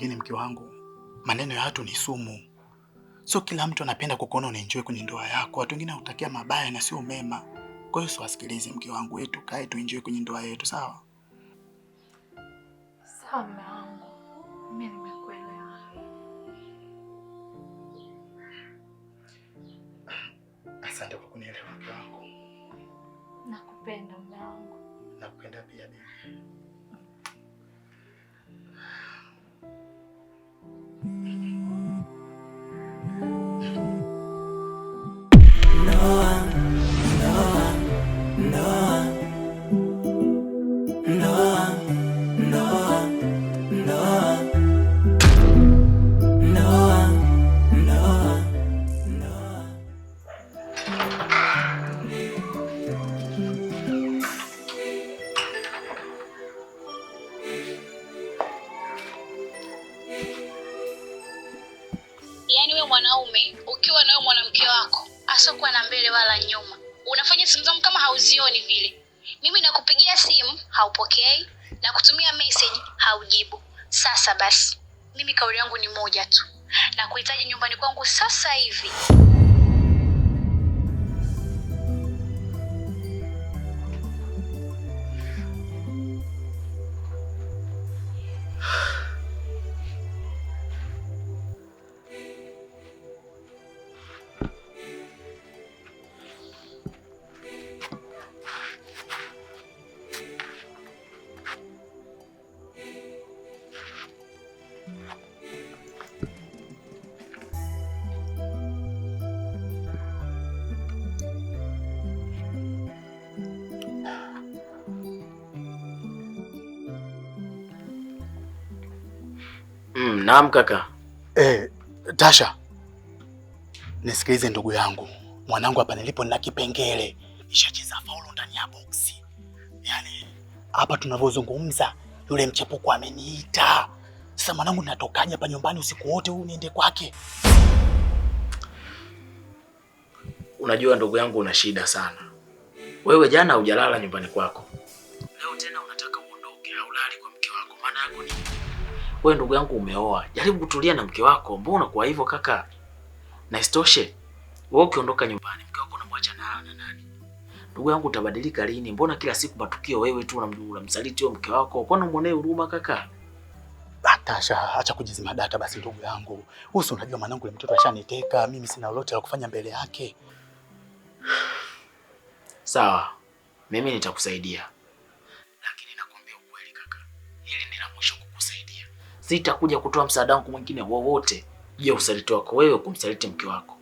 kingine mke wangu, maneno ya watu ni sumu. Sio kila mtu anapenda kukuona unaenjoy kwenye ndoa yako. Watu wengine hutakia mabaya na sio mema. Kwa hiyo usiwasikilize mke wangu, wetu kae tu enjoy kwenye ndoa yetu, sawa? Sawa mume wangu. Mimi nimekuelewa. Asante kwa kunielewa mke wangu. Nakupenda mume wangu. Nakupenda pia bibi. Yaani wewe mwanaume ukiwa na wewe mwanamke wako asokuwa na mbele wala nyuma, unafanya simu zangu kama hauzioni vile. Mimi nakupigia simu haupokei, na kutumia message haujibu. Sasa basi, mimi kauli yangu ni moja tu, na kuhitaji nyumbani kwangu sasa hivi. Naam kaka. Tasha, nisikilize ndugu yangu. Mwanangu hapa nilipo nina kipengele. Nishacheza faulu ndani ya boksi. Yaani hapa tunavyozungumza yule mchepuko ameniita. Sasa mwanangu natokaje hapa nyumbani usiku wote huu niende kwake? Unajua ndugu yangu una shida sana. Wewe jana hujalala nyumbani kwako. Leo tena unataka uondoke au lali kwa mke wako. Maana yako ni wewe ndugu yangu umeoa. Jaribu kutulia na mke wako. Mbona kwa hivyo kaka? Na isitoshe, wewe ukiondoka nyumbani mke wako unamwacha na nani? Ndugu yangu utabadilika lini? Mbona kila siku matukio wewe tu unamsaliti wewe mke wako? Mbona muonee huruma kaka? Tasha, acha kujizima data basi ndugu yangu. Wewe unajua mwanangu yule mtoto ashaniteka, mimi sina lolote la kufanya mbele yake. Sawa. Mimi nitakusaidia. Lakini nakwambia ukweli kaka. Hili ni la mwisho kukusaidia. Sitakuja kutoa msaada wangu mwingine wowote. Je, usaliti wako wewe kumsaliti mke wako.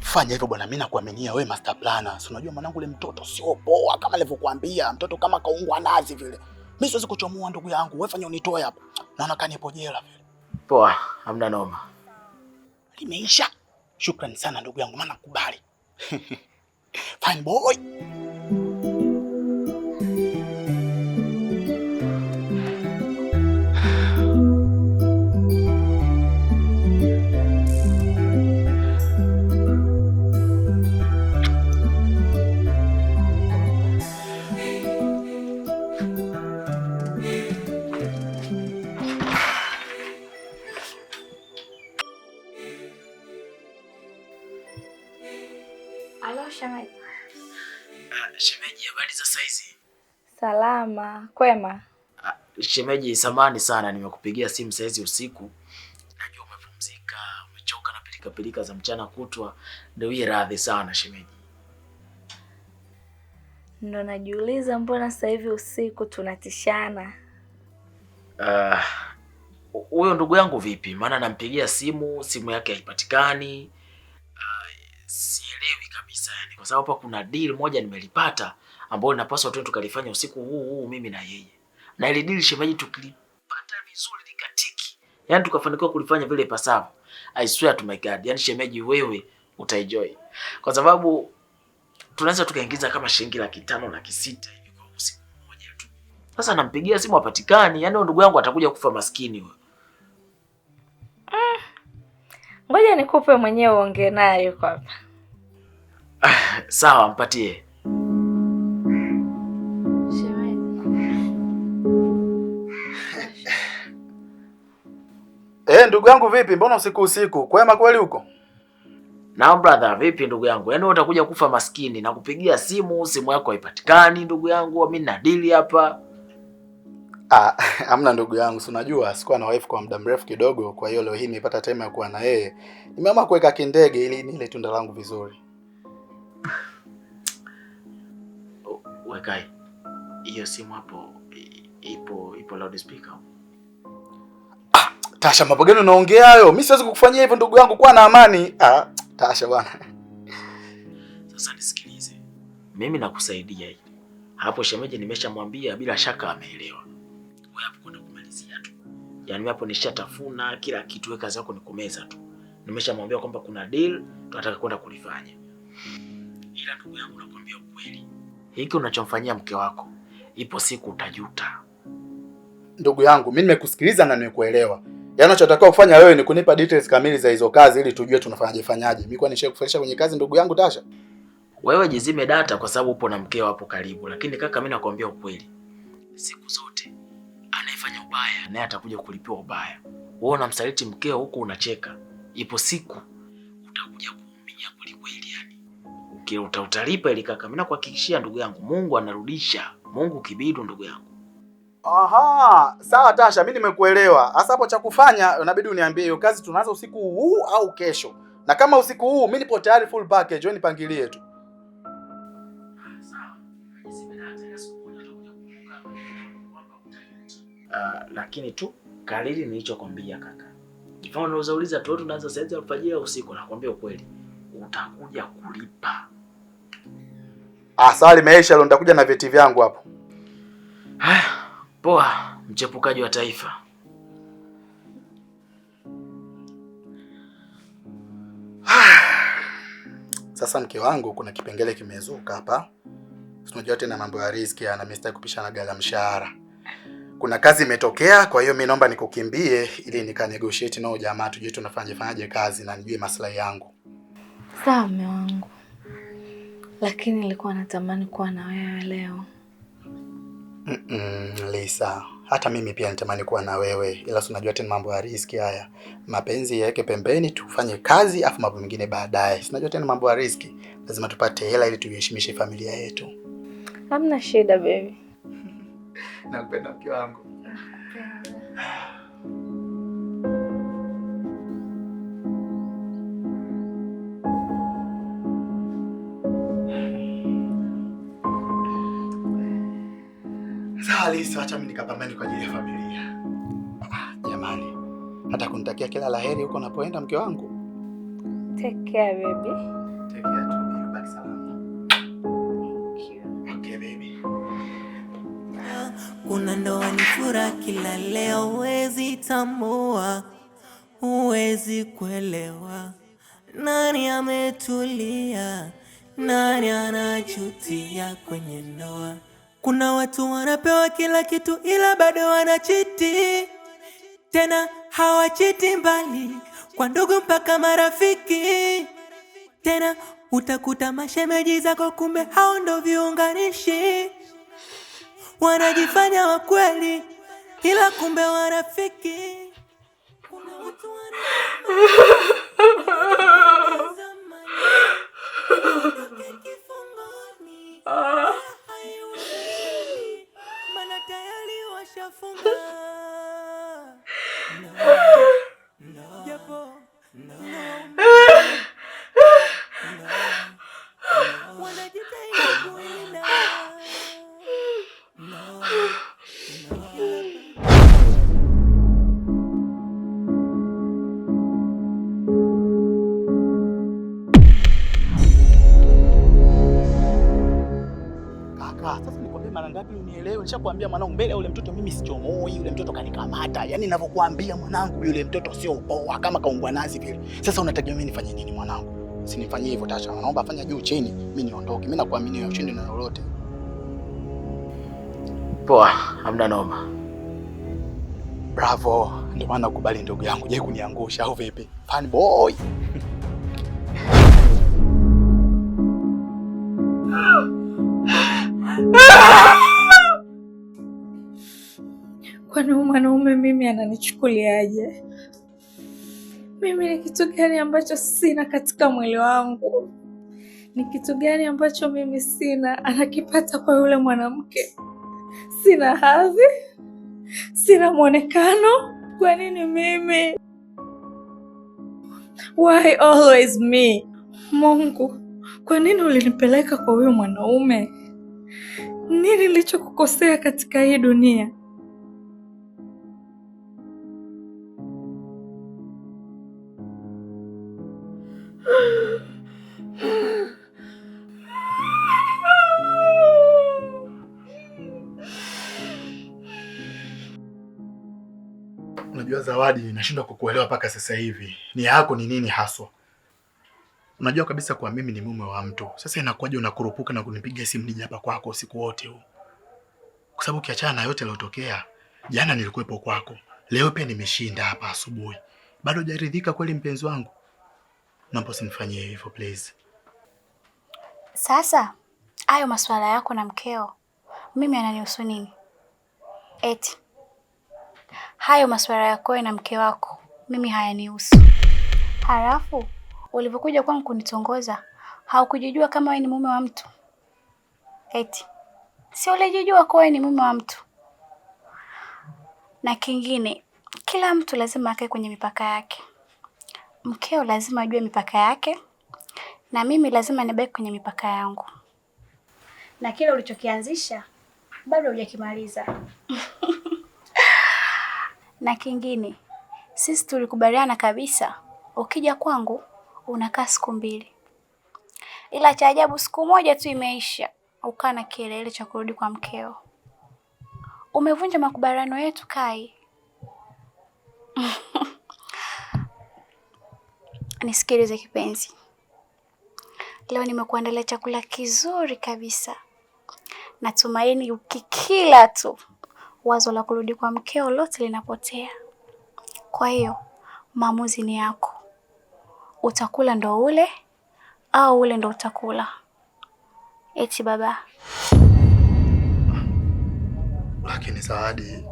Fanya hivyo bwana, mimi nakuaminia wewe master planner. Si unajua mwanangu yule mtoto sio poa kama nilivyokuambia, mtoto kama kaungwa nazi vile. Mimi siwezi kuchomoa ndugu yangu. Wewe fanya unitoe hapa. Naona kani hapo jela vile. Poa, hamna noma. Limeisha. Shukrani sana ndugu yangu, maana nakubali. Fine boy. Alo shemeji. Shemeji, habari za saizi? Salama, kwema. Shemeji, samahani sana nimekupigia simu saizi usiku. Najua umepumzika, umechoka na pilika za mchana kutwa. Ndio hii radhi sana shemeji. Ndo najiuliza mbona sasa hivi usiku tunatishana. Huyo ndugu yangu vipi? Maana nampigia simu yake haipatikani. Sielewi kabisa yani, kwa sababu hapa kuna deal moja nimelipata ambayo ninapaswa tu tukalifanya usiku huu mimi na yeye. Na ile deal shemeji tukilipata vizuri likatiki. Yaani tukafanikiwa kulifanya vile ipasavyo. I swear to my God, yani shemeji wewe utaenjoy. Kwa sababu tunaweza tukaingiza kama shilingi 500 na 600 hivi kwa usiku mmoja tu. Sasa nampigia simu hapatikani, yani ndugu yangu atakuja kufa maskini wewe. Ngoja nikupe mwenyewe uongee naye yuko hapa. Sawa, mpatie. ndugu yangu vipi? Mbona usiku? Kwema kweli huko? Na brother, vipi ndugu yangu? Yaani utakuja kufa maskini na kupigia simu yako haipatikani ndugu yangu. Mimi na deal hapa. Hamna ndugu yangu, si unajua sikuwa na wife kwa muda mrefu kidogo, kwa hiyo leo hii nimepata time ya kuwa na yeye. Nimeamua kuweka kindege ili nile tunda langu vizuri. Wekai. Hiyo simu hapo ipo loudspeaker. Tasha, mambo gani unaongea hayo? Mimi siwezi kukufanyia hivyo ndugu yangu, kwa na amani. Tasha bwana. Sasa nisikilize. Mimi nakusaidia hili. Hapo shemeji nimeshamwambia, bila shaka ameelewa. Wewe hapo kwenda kumalizia tu. Yaani mimi hapo nishatafuna kila kitu, wewe kazi yako ni kumeza tu. Nimeshamwambia kwamba kuna deal tunataka kwenda kulifanya. Ila ndugu yangu nakwambia ukweli. Hiki unachomfanyia mke wako, ipo siku utajuta. Ndugu yangu, mimi nimekusikiliza na nimekuelewa. Yaani unachotakiwa kufanya wewe ni kunipa details kamili za hizo kazi ili tujue tunafanyaje. Mimi kwa nishakufundisha kwenye kazi ndugu yangu Tasha. Wewe jizime data kwa sababu upo na mkeo hapo karibu, lakini kaka mimi nakwambia ukweli. Siku zote anayefanya ubaya naye atakuja kulipiwa ubaya. Wewe unamsaliti mkeo huku unacheka. Ipo siku utakuja kuumia kweli yani. Utalipa ili kaka. Mimi nakuhakikishia ndugu yangu, Mungu anarudisha. Mungu kibidu ndugu yangu. Aha, sawa Tasha, mimi nimekuelewa. Sasa hapo cha kufanya unabidi uniambie hiyo kazi tunaanza usiku huu au kesho. Na kama usiku huu mimi nipo tayari full package, wewe nipangilie tu. Lakini tu kalili nilichokwambia kaka. Kifaa unauliza tu tunaanza saa 6 alfajiri au usiku, nakwambia ukweli. Utakuja kulipa. Sawa limeisha, leo nitakuja na vyeti vyangu hapo. Haya, poa, mchepukaji wa taifa. Sasa mke wangu kuna kipengele kimezuka hapa. Unajua tena mambo ya riziki na mimi kupishana gala mshahara. Kuna kazi imetokea, kwa hiyo mimi naomba nikukimbie ili nikanegotiate nao jamaa tujue tunafanyaje kazi na nijue maslahi yangu. Sawa mume wangu. Lakini nilikuwa natamani kuwa na wewe leo. Lisa, hata mimi pia natamani kuwa na wewe, ila unajua tena mambo ya riziki haya. Mapenzi yake pembeni, tufanye kazi afu mambo mengine baadaye. Unajua tena mambo ya riziki, lazima tupate hela ili tuheshimishe familia yetu. Hamna shida baby. Nakupenda mke wangu. Sawa Lisa, acha mimi nikapambane kwa ajili ya familia. Jamani, hata kunitakia kila laheri huko unapoenda mke wangu. Take care baby. Take care too, baby. Baki salama. Thank you. Okay baby. Kuna ndoa ni furaha kila leo, huwezi tambua, huwezi kuelewa. Nani ametulia, nani anajutia kwenye ndoa. Kuna watu wanapewa kila kitu ila bado wanachiti. Tena hawachiti mbali, kwa ndugu mpaka marafiki. Tena utakuta mashemeji zako kumbe hao ndo viunganishi. Wanajifanya wa kweli ila kumbe warafiki. Kuna watu mana tayari washafunga. Japo wanajitahidi kuenda. Sasa nikwambie mara ngapi unielewe? Nishakwambia mwanangu, mbele yule mtoto mimi sichomoi, yule mtoto kanikamata. Yaani ninavyokuambia mwanangu, yule mtoto sio poa kama kaungwa nazi vile. Sasa unategemea mimi nifanye nini mwanangu? Usinifanyie hivyo Tasha. Naomba fanya juu chini, mimi niondoke. Mimi nakuamini wewe, ushindi na lolote. Poa, hamna noma. Bravo. Ndio maana nakubali ndugu yangu, je kuniangusha au vipi? Fan boy. Kwani mwanaume mimi ananichukuliaje? Mimi ni kitu gani ambacho sina katika mwili wangu? Ni kitu gani ambacho mimi sina anakipata kwa yule mwanamke? Sina hadhi, sina mwonekano. Kwa nini mimi? Why always me? Mungu, kwa nini ulinipeleka kwa huyo mwanaume? Nini nilichokukosea katika hii dunia? Unajua Zawadi, nashindwa kukuelewa mpaka sasa hivi. Nia yako ni nini haswa? Unajua kabisa kwa mimi ni mume wa mtu. Sasa inakuwaje unakurupuka na kunipigia simu nije hapa kwako usiku wote huu? Kwa sababu kiachana na yote yaliyotokea, jana nilikuwepo kwako. Leo pia nimeshinda hapa asubuhi. Bado hujaridhika kweli mpenzi wangu? Naomba usinifanyie hivyo please. Sasa hayo masuala yako na mkeo mimi ananihusu nini? Eti hayo masuala yako na mke wako mimi hayanihusu. Halafu ulipokuja kwangu kunitongoza haukujijua kama wewe ni mume wa mtu? Eti si ulijijua kwa wewe ni mume wa mtu? Na kingine, kila mtu lazima akae kwenye mipaka yake. Mkeo lazima ajue mipaka yake, na mimi lazima nibaki kwenye mipaka yangu. Na kile ulichokianzisha bado hujakimaliza. Na kingine, sisi tulikubaliana kabisa ukija kwangu unakaa siku 2. Ila cha ajabu siku moja tu imeisha, ukaa na kelele cha kurudi kwa mkeo. Umevunja makubaliano yetu Kai. Nisikilize kipenzi. Leo nimekuandalia chakula kizuri kabisa. Natumaini ukikila tu wazo la kurudi kwa mkeo lote linapotea. Kwa hiyo maamuzi ni yako. Utakula ndo ule au ule ndo utakula? Eti baba. Lakini Zawadi,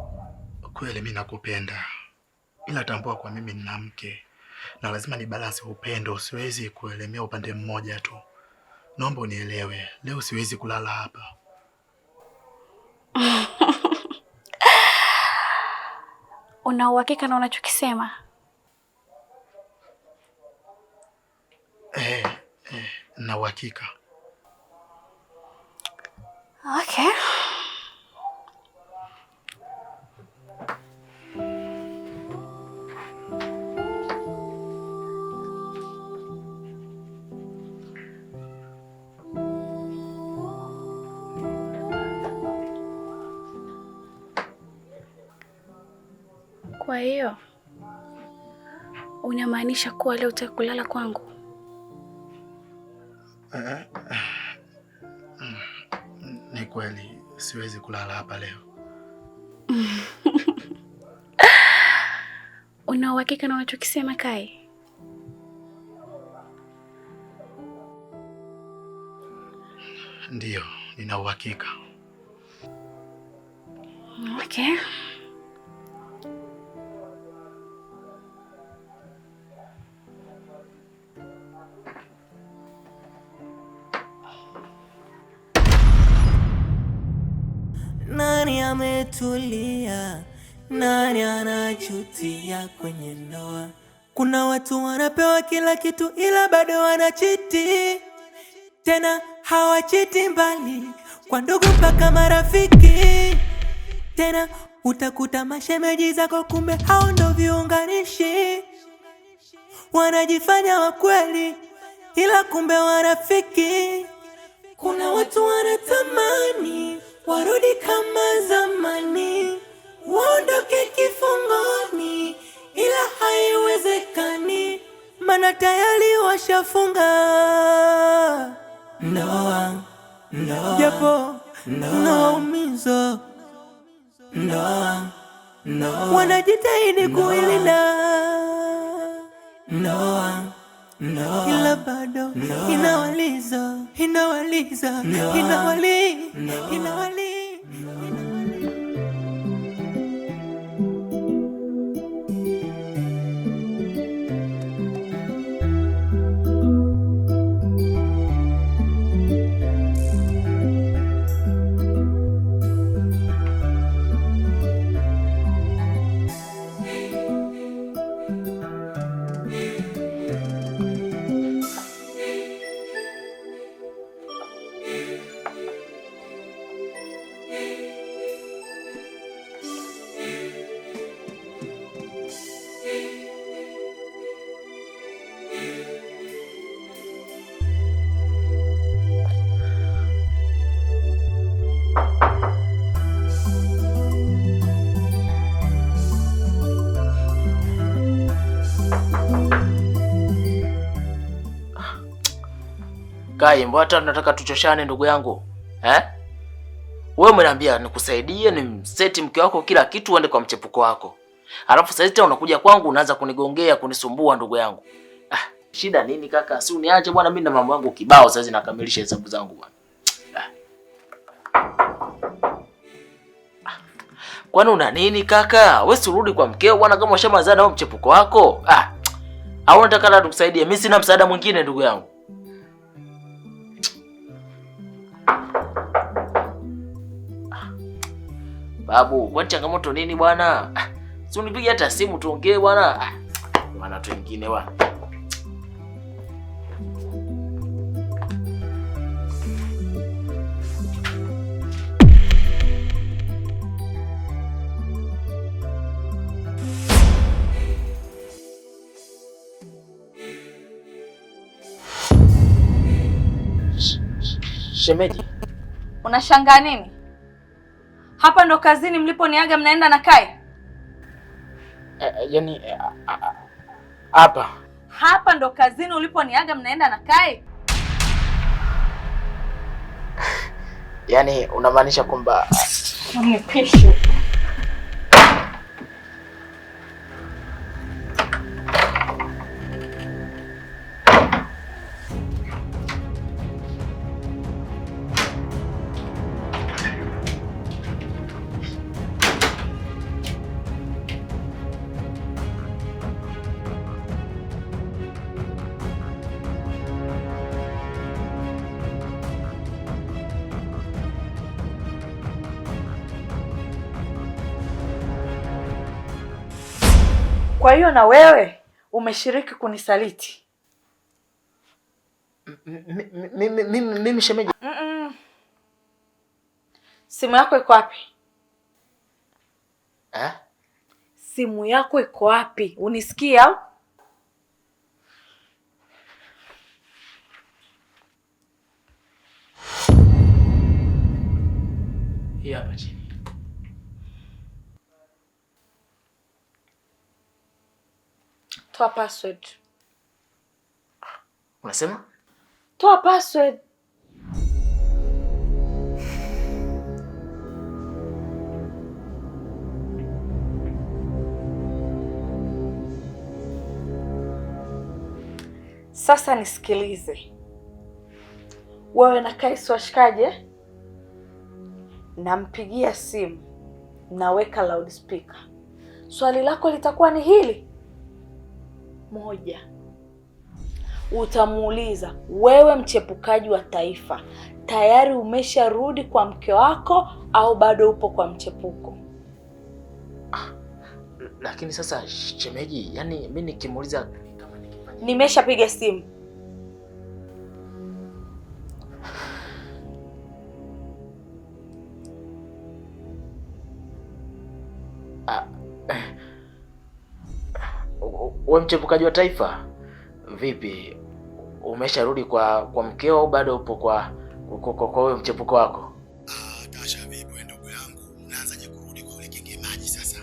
kweli mimi nakupenda. Ila tambua kwa mimi nina mke. Na lazima ni balance upendo, siwezi kuelemea upande mmoja tu. Naomba unielewe, leo siwezi kulala hapa. Una uhakika na unachokisema? Na uhakika. Okay. Kwa hiyo unamaanisha kuwa leo utakulala kwangu? Ni kweli siwezi kulala hapa leo. Una uhakika na unachokisema Kai? Ndiyo, nina uhakika. Okay. Nani ametulia? Nani anajutia kwenye ndoa? Kuna watu wanapewa kila kitu ila bado wanachiti. Tena hawachiti mbali, kwa ndugu mpaka marafiki. Tena utakuta mashemeji zako kumbe hao ndo viunganishi. Wanajifanya wa kweli ila kumbe warafiki. Kuna watu wanatamani warudi kama zamani, waondoke kifungoni, ila haiwezekani, maana tayari washafunga ndoa. Japo naumizo ndoa, wanajitahidi kuilinda ndoa, ila bado inawaliza. Kai, mbona hata tunataka tuchoshane ndugu yangu? Wewe umeniambia nikusaidie nimseti mke wako kila kitu uende kwa mchepuko wako. Alafu sasa tena unakuja kwangu unaanza kunigongea kunisumbua ndugu yangu. Shida nini kaka? Si uniache bwana, mimi na mambo yangu kibao sasa nakamilisha hesabu zangu bwana. Kwani una nini kaka? Wewe si urudi kwa mkeo bwana kama ushamazana na mchepuko wako? Au unataka na tukusaidie? Mimi sina msaada mwingine ndugu yangu. Babu, kwa changamoto nini bwana? Si unipige hata simu tuongee bwana. Bwana watu wengine bwana. Shemeji, unashangaa nini? Hapa ndo kazini mliponiaga mnaenda na Kai? Yaani hapa. Hapa ndo kazini uliponiaga mnaenda na Kai? Yaani unamaanisha kwamba nipishe. Kwa hiyo na wewe umeshiriki kunisaliti? Mimi shemeji. Simu yako iko wapi? Simu yako iko wapi? Unisikia au? Hapa chini. Toa password. Unasema? Toa password. Sasa nisikilize. Wewe na Kai washikaje? Nampigia simu, naweka loudspeaker. Swali lako litakuwa ni hili. 1. Utamuuliza, wewe mchepukaji wa taifa, tayari umesharudi kwa mke wako au bado upo kwa mchepuko? Lakini sasa shemeji, yani mimi nikimuuliza kama nikifanya, nimeshapiga simu. Wewe mchepukaji wa taifa, vipi? Umesharudi kwa mkeo au bado upo kwa wewe mchepuko wako? Tasha, vipi wewe ndugu yangu? Unaanzaje kurudi kwa ule kenge maji sasa?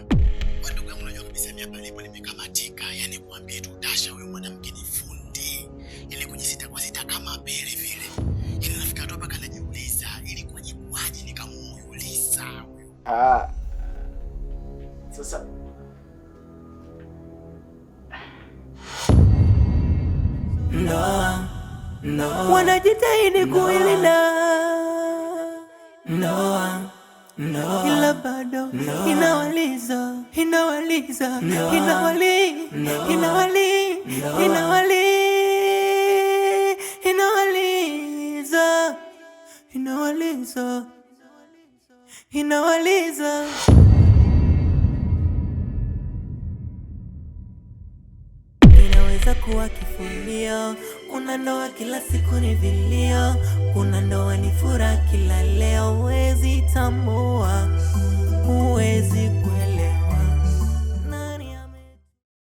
Wewe ndugu yangu, unajua kabisa mimi hapa nilipo nimekamatika. Yaani kuambia tu Tasha, wewe mwanamke ni fundi. Ile kujisita kwa sita kama pele vile. Ile nafika tu hapa kanajiuliza, ili kujibuaje nikamuuliza. Sasa no, wanajitahidi kuilinda ila bado inawaliza inaweza kuwa kifulio. Kuna ndoa kila siku ni vilio, kuna ndoa ni furaha kila leo, wezi tamu